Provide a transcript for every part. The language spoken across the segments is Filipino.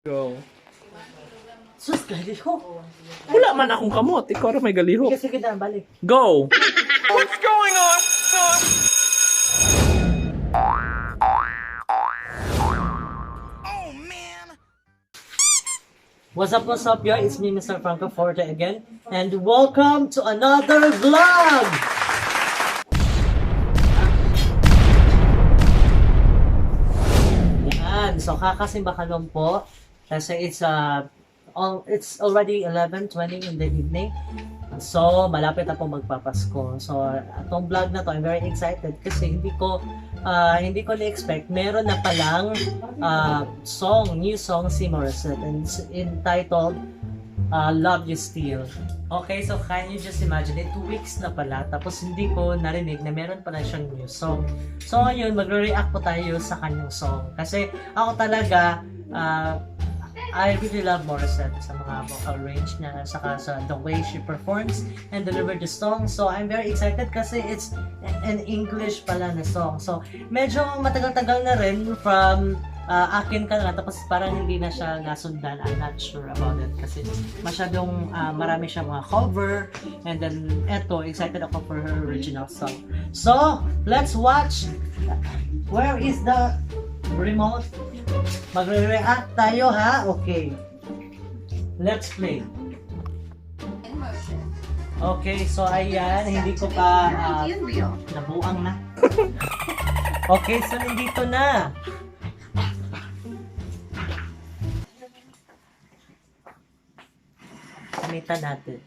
Go. Sus, galihok. Wala man akong kamot. Ikaw rin may galihok. Sige na, balik. Go! What's up, yo? It's me, Mr. Franco Forte again. And welcome to another vlog! Yan, so kakasimba ka lang po. Kasi it's already 11:20 in the evening. So, malapit na po magpapasko. So, atong vlog na to, I'm very excited kasi hindi ko na-expect. Meron na palang new song si Morissette, and it's entitled Love You Still. Okay, so can you just imagine it? 2 weeks na pala, tapos hindi ko narinig na meron pala siyang new song. So, ngayon, magre-react po tayo sa kanyang song. Kasi ako talaga, I really love Morissette sa mga vocal range niya, saka sa the way she performs and delivered the song. So I'm very excited kasi it's an English pala na song. So medyo matagal-tagal na rin from akin ka na, tapos parang hindi na siya nasundan. I'm not sure about it kasi masyadong marami siya mga cover, and then eto, excited ako for her original song. So let's watch. Where is the remote? Magre-react tayo, ha? Okay. Let's play. Okay, so ayan, hindi ko pa nabuang na. Okay, so nandito na. Gamitan natin.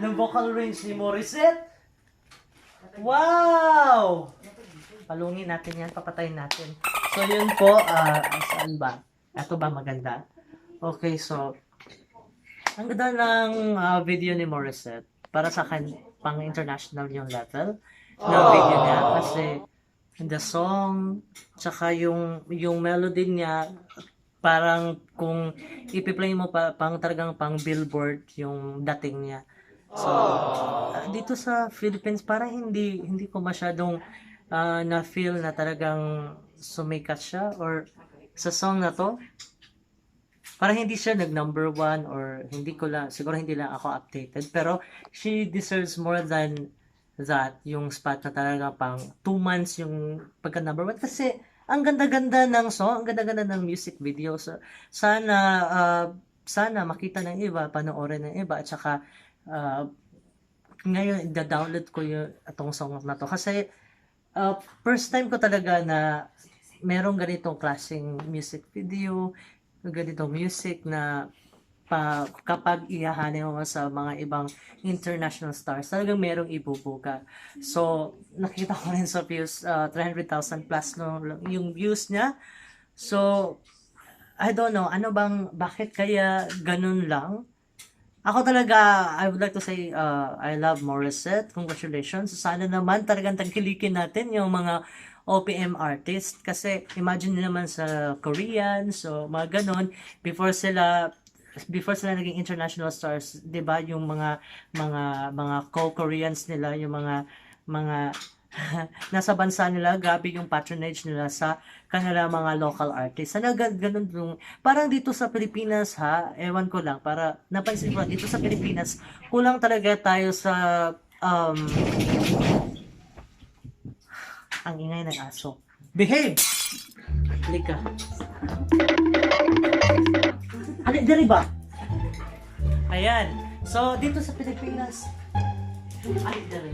ng vocal range ni Morissette. Wow! Palungin natin yan, papatayin natin. So yun po, saan ba? Ito ba maganda? Okay, so ang ganda ng video ni Morissette. Para sa akin, pang international yung level ng video niya. Kasi the song, tsaka yung melody niya, parang kung ipi-play mo pang talagang pang billboard yung dating niya. So, dito sa Philippines, parang hindi ko masyadong na-feel na talagang sumikat siya or sa song na to. Parang hindi siya nag-number 1 or siguro hindi lang ako updated. Pero she deserves more than that, yung spot na talaga pang 2 months yung pagka-number 1. Kasi ang ganda-ganda ng song, ang ganda-ganda ng music video. So, sana makita ng iba, panoorin ng iba, at saka ngayon i-download ko itong song na to kasi first time ko talaga na merong ganitong klaseng music video, ganitong music na kapag ihahanin mo sa mga ibang international stars, talagang merong ibubuga. So, nakita ko rin sa views, 300,000 plus yung views niya. So, I don't know, bakit kaya ganun lang? Ako talaga, I would like to say, I love Morissette. Congratulations. Sana naman talagang tangkilikin natin yung mga OPM artist. Kasi imagine nyo naman sa Korean, so mga ganon, before sila naging international stars, 'di ba? Yung mga co-Koreans nila, yung mga nasa bansa nila, grabe yung patronage nila sa kanila mga local artists. Sana ganun yung, parang dito sa Pilipinas ewan ko lang, para napansin ko dito sa Pilipinas, kulang talaga tayo sa ang ingay ng aso. Behave! Halika. Dali ba? Ayan. So, dito sa Pilipinas, dali.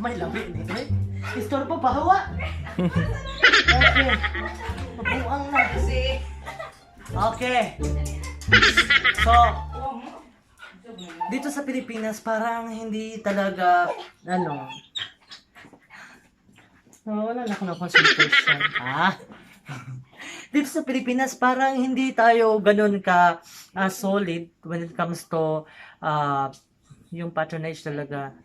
May labi nito eh. Istorbo pa hawa. Okay. Mabuang na. Okay. So, dito sa Pilipinas, parang hindi talaga, wala na akong concentration. Dito sa Pilipinas, parang hindi tayo ganun ka solid when it comes to yung patronage talaga.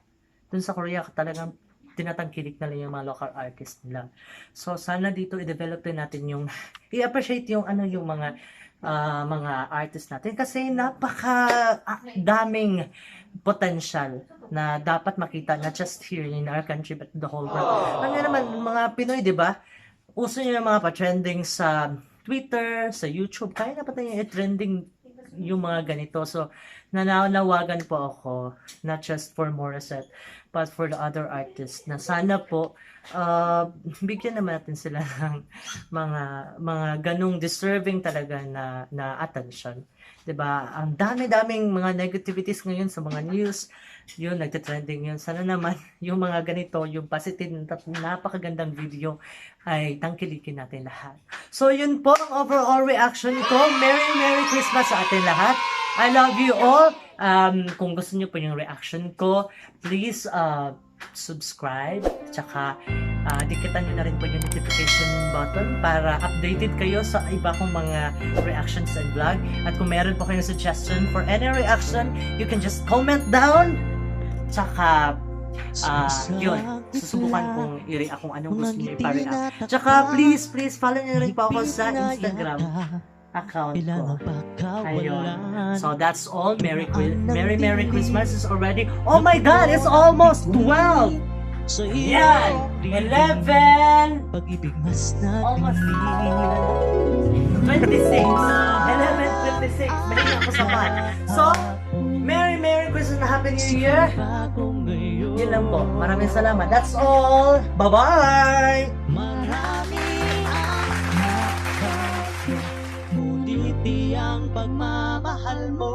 Dun sa Korea, talagang tinatangkilik na lang yung mga local artists nila. So, sana dito i-develop din natin yung, i-appreciate yung mga artists natin kasi daming potential na dapat makita, not just here in our country but the whole world. Ano naman, mga Pinoy, di ba? Uso nyo yung mga pa-trending sa Twitter, sa YouTube, kaya na pati yung trending yung mga ganito. So, nananawagan po ako, not just for Morissette, but for the other artists, na sana po, bigyan naman natin sila ng mga ganong deserving talaga na attention. Diba? Ang dami-daming mga negativities ngayon sa mga news, yun, nagtitrending yun. Sana naman, yung mga ganito, yung positive, napakagandang video, ay tangkilikin natin lahat. So, yun po ang overall reaction ko. Merry Christmas sa atin lahat. I love you all. Kung gusto niyo po yung reaction ko, please subscribe. Tsaka, dikitan nyo na rin po yung notification button para updated kayo sa iba kong mga reactions and vlog. At kung meron po kayong suggestion for any reaction, you can just comment down. Tsaka, yun, susubukan kong i-react kung anong gusto niyo ipa-react. Tsaka, please, follow nyo rin po ako sa Instagram account ko. Ayun. So, that's all. Merry Christmas is already, oh my God, it's almost 12! Yan! 11! Almost 26. 11:26. Mahinga ako sa pan. So, Merry Christmas and Happy New Year! Yun lang po. Maraming salamat. That's all! Bye-bye! Ngunit ang pagmamahal mo